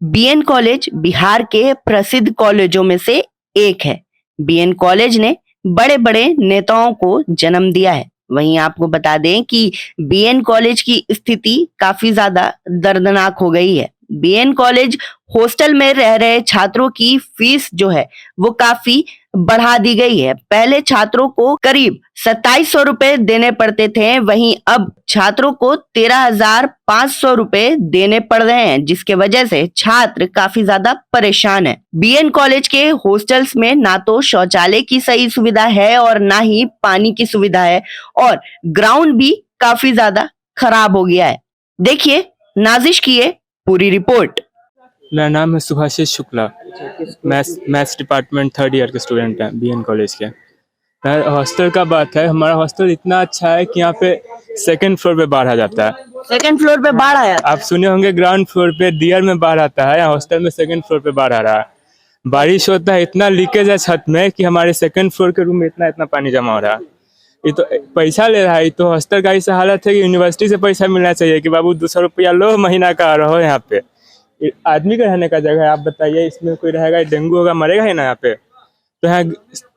BN college Bihar के प्रसिद्ध कॉलेजों में से एक है। बीएन कॉलेज ने बड़े बड़े नेताओं को जन्म दिया है। वहीं आपको बता दें कि बीएन कॉलेज की स्थिति काफी ज्यादा दर्दनाक हो गई है। बीएन कॉलेज हॉस्टल में रह रहे छात्रों की फीस जो है वो काफी बढ़ा दी गई है। पहले छात्रों को करीब 2700 रुपए देने पड़ते थे, वहीं अब छात्रों को 13,500 रुपए देने पड़ रहे हैं, जिसके वजह से छात्र काफी ज्यादा परेशान है। बीएन कॉलेज के हॉस्टल्स में ना तो शौचालय की सही सुविधा है और ना ही पानी की सुविधा है, और ग्राउंड भी काफी ज्यादा खराब हो गया है। देखिए नाजिश की ये पूरी रिपोर्ट। मेरा नाम है Subhashish Shukla. Maths department 3rd year के स्टूडेंट हैं बीएन कॉलेज के। हॉस्टल का बात है, हमारा हॉस्टल इतना अच्छा है कि यहाँ पे 2nd फ्लोर पे बाढ़ आ जाता है। 2nd फ्लोर पे बाढ़ आया? आप सुने होंगे ग्राउंड फ्लोर पे डियर में बाढ़ आता है, यहाँ हॉस्टल में 2nd फ्लोर पे बाढ़ आ रहा है। बारिश होता है, इतना लीकेज है छत में कि हमारे 2nd फ्लोर के रूम में इतना पानी जमा हो रहा है। ये तो पैसा ले रहा है। तो हॉस्टल का ऐसा हालत है कि यूनिवर्सिटी से पैसा मिलना चाहिए कि बाबू 200 रुपया लो, महीना का रहो यहाँ पे। आदमी का रहने का जगह है, आप बताइए इसमें कोई रहेगा, डेंगू होगा, मरेगा ही ना यहाँ पे। तो यहाँ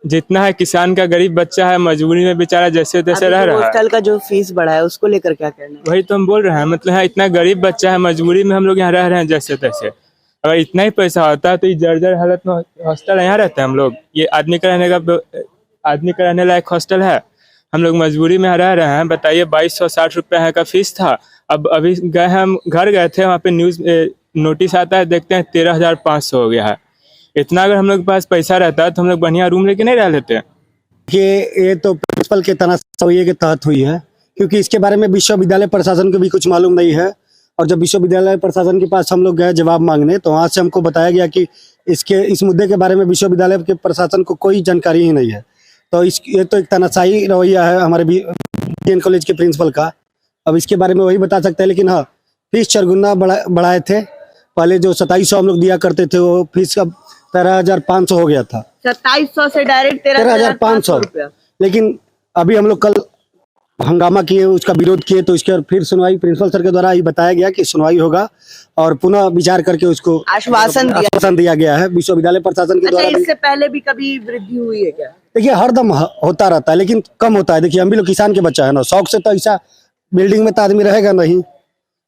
जितना है किसान का गरीब बच्चा है, मजबूरी में बेचारा जैसे तैसे रह रहा है। हॉस्टल का जो फीस बढ़ा है उसको लेकर क्या कहना है? वही तो हम बोल रहे हैं, मतलब यहाँ इतना गरीब बच्चा है, मजबूरी में हम लोग यहाँ रह रहे हैं जैसे तैसे। अगर इतना ही पैसा होता है तो ये जर्जर हालत में हॉस्टल यहाँ रहते हैं हम लोग। ये आदमी का रहने लायक हॉस्टल है, हम लोग मजबूरी में रह रहे हैं। बताइए 2260 रुपये का फीस था। अब अभी गए हैं, हम घर गए थे, वहाँ पे नोटिस आता है, देखते हैं 13,500 हो गया है। इतना अगर हम लोग के पास पैसा रहता है तो हम लोग बढ़िया रूम लेके नहीं रह लेते। ये तो प्रिंसिपल के तनाज़ुर के तहत हुई है, क्योंकि इसके बारे में विश्वविद्यालय प्रशासन को भी कुछ मालूम नहीं है। और जब विश्वविद्यालय प्रशासन के पास हम लोग गए जवाब मांगने, तो वहाँ से हमको बताया गया कि इस मुद्दे के बारे में विश्वविद्यालय के प्रशासन को कोई जानकारी ही नहीं है। तो ये तो एक तानाशाही रवैया है हमारे बीएन कॉलेज के प्रिंसिपल का। अब इसके बारे में वही बता सकते हैं। लेकिन हाँ, फीस 4 गुना बढ़ाए थे। पहले जो 2700 हम लोग दिया करते थे, वो फीस अब 13,500 हो गया था। 2700 से डायरेक्ट 13,500। लेकिन अभी हम लोग कल हंगामा किए, उसका विरोध किए, तो इसके फिर सुनवाई प्रिंसिपल सर के द्वारा ये बताया गया कि सुनवाई होगा और पुनः विचार करके उसको आश्वासन दिया गया है विश्वविद्यालय प्रशासन के द्वारा। इससे पहले भी कभी वृद्धि हुई है क्या? देखिए हरदम होता रहता है, लेकिन कम होता है। देखिए हम भी लोग किसान के बच्चा है ना, शौक से तो ऐसा बिल्डिंग में तो आदमी रहेगा नहीं।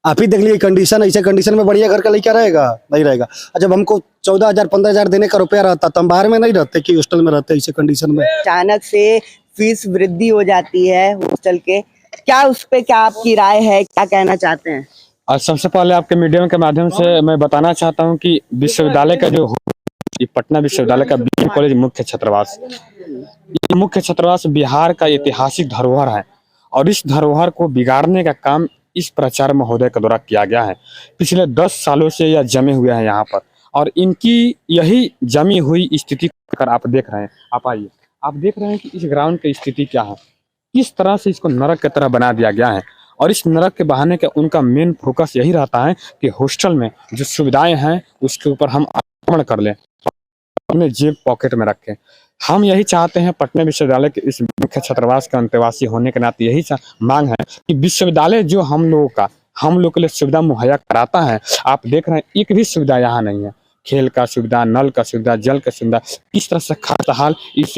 आप ही देख लीजिए कंडीशन, ऐसे कंडीशन में बढ़िया घर का लड़का रहेगा नहीं रहेगा। जब हमको 14,000 15,000 देने का रुपया रहता तो हम बाहर में नहीं रहते कि हॉस्टल में रहते ऐसे कंडीशन में। अचानक से फीस वृद्धि हो जाती है हॉस्टल के, क्या उस पे क्या आपकी राय है, क्या कहना चाहते हैं? और सबसे पहले आपके मीडियम के माध्यम से मैं बताना चाहता हूं कि विश्वविद्यालय का जो पटना विश्वविद्यालय का बीएन कॉलेज मुख्य छात्रावास, ये मुख्य छात्रावास बिहार का ऐतिहासिक धरोहर है। और इस धरोहर को बिगाड़ने का काम इस प्राचार्य महोदय के द्वारा किया गया है। पिछले 10 सालों से यह जमे हुए हैं यहाँ पर, और इनकी यही जमी हुई स्थिति कर आप देख रहे हैं। आप आइए, आप देख रहे हैं कि इस ग्राउंड की स्थिति क्या है, किस तरह से इसको नरक की तरह बना दिया गया है। और इस नरक के बहाने का उनका मेन फोकस यही रहता है कि हॉस्टल में जो सुविधाएं हैं उसके ऊपर हम आक्रमण कर लें, अपने जेब पॉकेट में रखें। हम यही चाहते हैं, पटना विश्वविद्यालय के इस मुख्य छात्रावास का अंतेवासी होने के नाते यही मांग है कि विश्वविद्यालय जो हम लोग के लिए सुविधा मुहैया कराता है, आप देख रहे हैं एक भी सुविधा यहाँ नहीं है। खेल का सुविधा, नल का सुविधा, जल का सुविधा, किस तरह से खस्ताहाल इस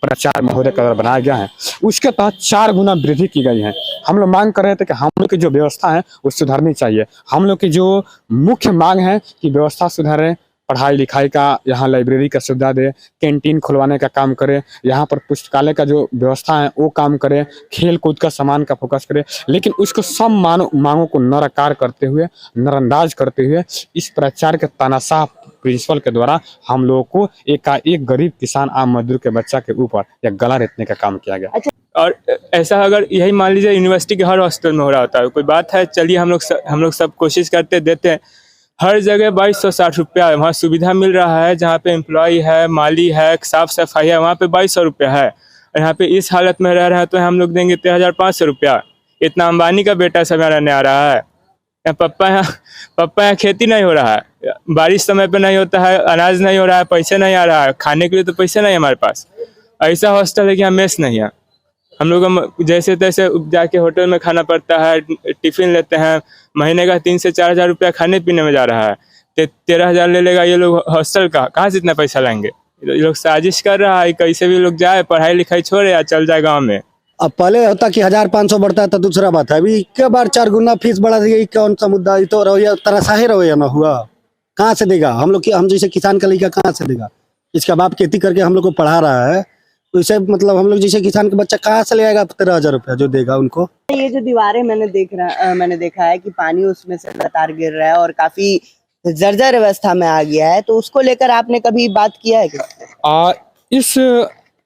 प्राचार्य महोदय का बनाया गया है, उसके तहत 4 गुना वृद्धि की गई है। हम लोग मांग कर रहे थे कि हम लोग की जो व्यवस्था है वो सुधारनी चाहिए। हम लोग की जो मुख्य मांग है कि व्यवस्था सुधारे, पढ़ाई लिखाई का यहाँ लाइब्रेरी का सुविधा दे, कैंटीन खुलवाने का काम करे, यहाँ पर पुस्तकालय का जो व्यवस्था है वो काम करे, खेल कूद का सामान का फोकस करे। लेकिन उसको सब मांगों को नरकार करते हुए, नरअंदाज करते हुए इस प्राचार्य के तानाशाह प्रिंसिपल के द्वारा हम लोगों को एक गरीब किसान आम मजदूर के बच्चा के ऊपर या गला रेतने का काम किया गया। और ऐसा अगर यही मान लीजिए यूनिवर्सिटी के हर हॉस्टल में हो रहा होता है, कोई बात है, चलिए हम लोग सब कोशिश करते देते हैं। हर जगह 2260 रुपया है, वहाँ सुविधा मिल रहा है, जहाँ पे एम्प्लॉय है, माली है, साफ सफाई है, वहाँ पे 2200 रुपया है। और यहाँ पे इस हालत में रह रहे हैं तो हम लोग देंगे 13,500 रुपया। इतना अंबानी का बेटा सब यहाँ रहने आ रहा है। पप्पा यहाँ खेती नहीं हो रहा है, बारिश समय पे नहीं होता है, अनाज नहीं हो रहा है, पैसे नहीं आ रहा है, खाने के लिए तो पैसे नहीं है हमारे पास। ऐसा हॉस्टल है कि यहाँ मेस नहीं है। हम लोग जैसे तैसे जाके होटल में खाना पड़ता है, टिफिन लेते हैं, महीने का 3 से 4 हज़ार रुपया खाने पीने में जा रहा है। 13,000 ले लेगा ये लोग हॉस्टल का, कहाँ से इतना पैसा लाएंगे? ये लोग साजिश कर रहा है, कैसे भी लोग जाए, पढ़ाई लिखाई छोड़े या चल जाए गाँव में। अब पहले होता कि 1,500 बढ़ता है तो दूसरा बात है, अभी क्या बार 4 गुना फीस बढ़ा दी, कौन सा मुद्दा? ये तो रवैया तराशाही रवैया ना हुआ, कहाँ से देगा? हम लोग हम जैसे किसान का लड़का कहाँ से देगा? इसका बाप खेती करके हम लोग को पढ़ा रहा है, तो इसे मतलब हम लोग जैसे किसान का बच्चा कहाँ से ले आएगा 13,000 रुपया जो देगा उनको? ये जो दीवारें मैंने देखा है कि पानी उसमें से लगातार गिर रहा है और काफी जर्जर अवस्था में आ गया है, तो उसको लेकर आपने कभी बात किया है क्या?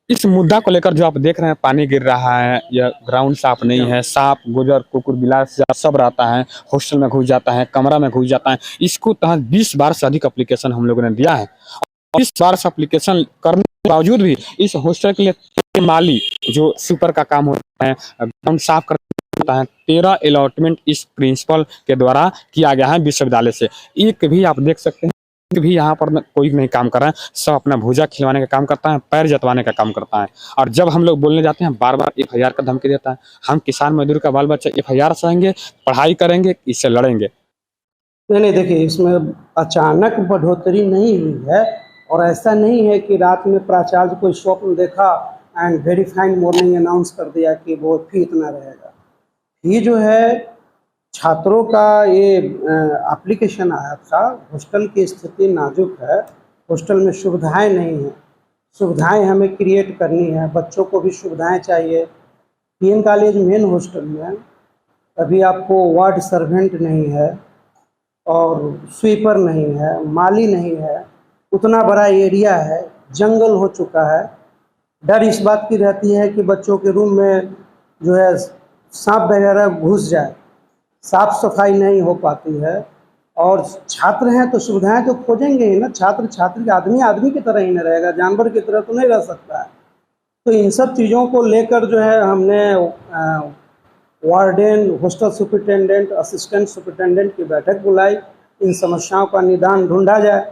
इस मुद्दा को लेकर जो आप देख रहे हैं, पानी गिर रहा है या ग्राउंड साफ नहीं है, सांप गुजर कुकुर बिलास सब रहता है, हॉस्टल में घुस जाता है, कमरा में घुस जाता है, इसको तहत 20 बार से अधिक एप्लीकेशन हम लोगों ने दिया है। 20 बार से एप्लीकेशन करने के बावजूद भी इस हॉस्टल के लिए माली जो सुपर का काम होता है, ग्राउंड साफ करता है, 13 अलॉटमेंट इस प्रिंसिपल के द्वारा किया गया है विश्वविद्यालय से। एक भी आप देख सकते हैं भी यहाँ पर कोई नहीं काम कर रहा है, सब अपना भूजा खिलवाने का काम करता है, पैर जतवाने का काम करता है। और जब हम लोग बोलने जाते हैं बार बार FIR का धमकी देता है। हम किसान मजदूर का बाल बच्चा FIR सहेंगे, पढ़ाई करेंगे, इससे लड़ेंगे। नहीं देखिए, इसमें अचानक बढ़ोतरी नहीं हुई है और ऐसा नहीं है कि रात में प्राचार्य कोई स्वप्न देखा and very fine morning announce कर दिया कि वो फी इतना रहेगा। ये जो है छात्रों का ये एप्लीकेशन आया था, हॉस्टल की स्थिति नाजुक है, हॉस्टल में सुविधाएं नहीं हैं, सुविधाएं हमें क्रिएट करनी है, बच्चों को भी सुविधाएं चाहिए। BN कॉलेज मेन हॉस्टल में अभी आपको वार्ड सर्वेंट नहीं है और स्वीपर नहीं है, माली नहीं है, उतना बड़ा एरिया है, जंगल हो चुका है। डर इस बात की रहती है कि बच्चों के रूम में जो है सांप वगैरह घुस जाए, साफ सफाई नहीं हो पाती है। और छात्र हैं तो सुविधाएं तो खोजेंगे ही ना, छात्र छात्री आदमी की तरह ही नहीं रहेगा, जानवर की तरह तो नहीं रह सकता है। तो इन सब चीज़ों को लेकर जो है हमने warden, hostel superintendent, assistant superintendent की बैठक बुलाई, इन समस्याओं का निदान ढूंढा जाए।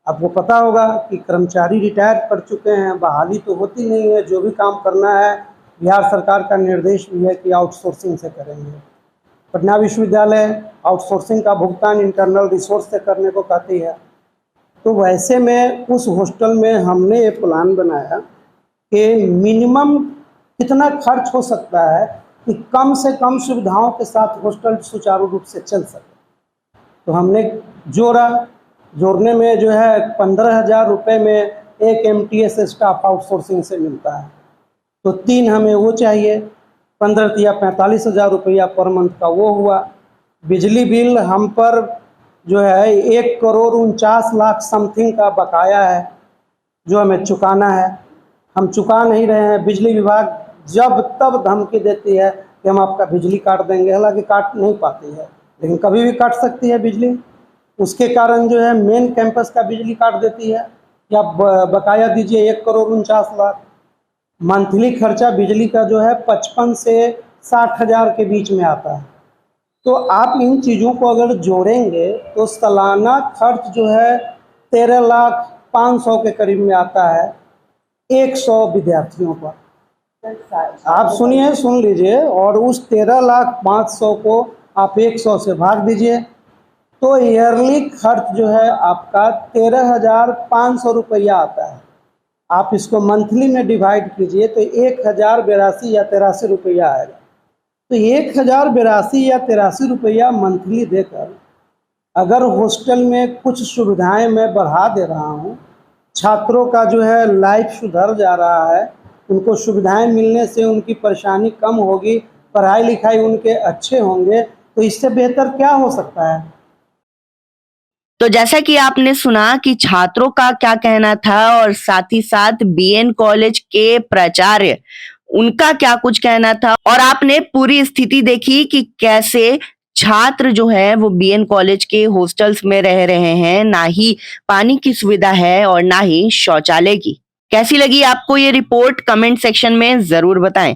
आपको पता होगा कि कर्मचारी रिटायर कर चुके हैं, बहाली तो होती नहीं है, जो भी काम करना है बिहार सरकार का निर्देश भी है कि आउटसोर्सिंग से करेंगे। पटना विश्वविद्यालय आउटसोर्सिंग का भुगतान इंटरनल रिसोर्स से करने को कहती है। तो वैसे में उस हॉस्टल में हमने ये प्लान बनाया कि मिनिमम कितना खर्च हो सकता है कि कम से कम सुविधाओं के साथ हॉस्टल सुचारू रूप से चल सके। तो हमने जोड़ने में जो है 15,000 रुपये में एक MTS स्टाफ आउटसोर्सिंग से मिलता है, तो 3 हमें वो चाहिए, 15 या 45,000 रुपया पर मंथ का वो हुआ। बिजली बिल हम पर जो है 1,49,00,000 समथिंग का बकाया है जो हमें चुकाना है, हम चुका नहीं रहे हैं। बिजली विभाग जब तब धमकी देती है कि हम आपका बिजली काट देंगे, हालांकि काट नहीं पाती है, लेकिन कभी भी काट सकती है बिजली। उसके कारण जो है मेन कैंपस का बिजली काट देती है, या बकाया दीजिए 1,49,00,000। मंथली खर्चा बिजली का जो है 55 से 60,000 के बीच में आता है। तो आप इन चीज़ों को अगर जोड़ेंगे तो सालाना खर्च जो है 13,500,000 के करीब में आता है 100 विद्यार्थियों पर। आप सुन लीजिए, और उस 13,500,000 को आप 100 से भाग दीजिए तो ईयरली खर्च जो है आपका 13,500 रुपया आता है। आप इसको मंथली में डिवाइड कीजिए तो 1,082 या 83 रुपया आएगा। तो 1,082 या 83 रुपया मंथली देकर अगर हॉस्टल में कुछ सुविधाएं मैं बढ़ा दे रहा हूँ, छात्रों का जो है लाइफ सुधर जा रहा है, उनको सुविधाएं मिलने से उनकी परेशानी कम होगी, पढ़ाई लिखाई उनके अच्छे होंगे, तो इससे बेहतर क्या हो सकता है। तो जैसा कि आपने सुना कि छात्रों का क्या कहना था और साथ ही साथ BN कॉलेज के प्राचार्य उनका क्या कुछ कहना था, और आपने पूरी स्थिति देखी कि कैसे छात्र जो है वो BN कॉलेज के हॉस्टल्स में रह रहे हैं, ना ही पानी की सुविधा है और ना ही शौचालय की। कैसी लगी आपको ये रिपोर्ट? कमेंट सेक्शन में जरूर बताएं।